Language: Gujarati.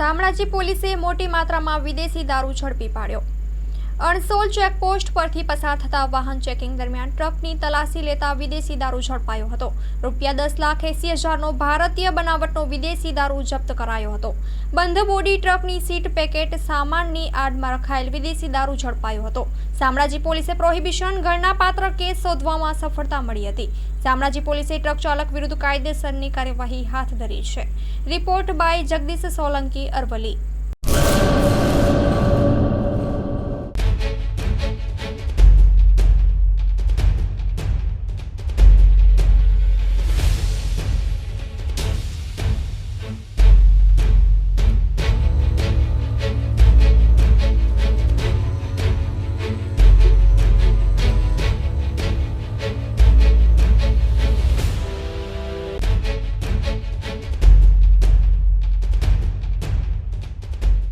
શામળાજી પોલીસે મોટી માત્રામાં વિદેશી દારૂ ઝડપી પાડ્યો। અણસોલ ચેકપોસ્ટ પરથી પસાર થતા વાહન ચેકિંગ દરમિયાન ટ્રકની તલાશી લેતા વિદેશી દારૂ ઝડપાયો હતો। ₹10,80,000નો ભારતીય બનાવટનો વિદેશી દારૂ જપ્ત કરાયો હતો। બંધ બોડી ટ્રકની સીટ પેકેટ સામાનની આડમાં રખાયેલ વિદેશી દારૂ ઝડપાયો હતો। શામળાજી પોલીસે પ્રોહિબિશન ગણનાપાત્ર કેસ શોધવામાં સફળતા મળી હતી। શામળાજી પોલીસે ટ્રક ચાલક વિરુદ્ધ કાયદેસરની કાર્યવાહી હાથ ધરી છે। Report by Jagdish Solanki, Aravalli.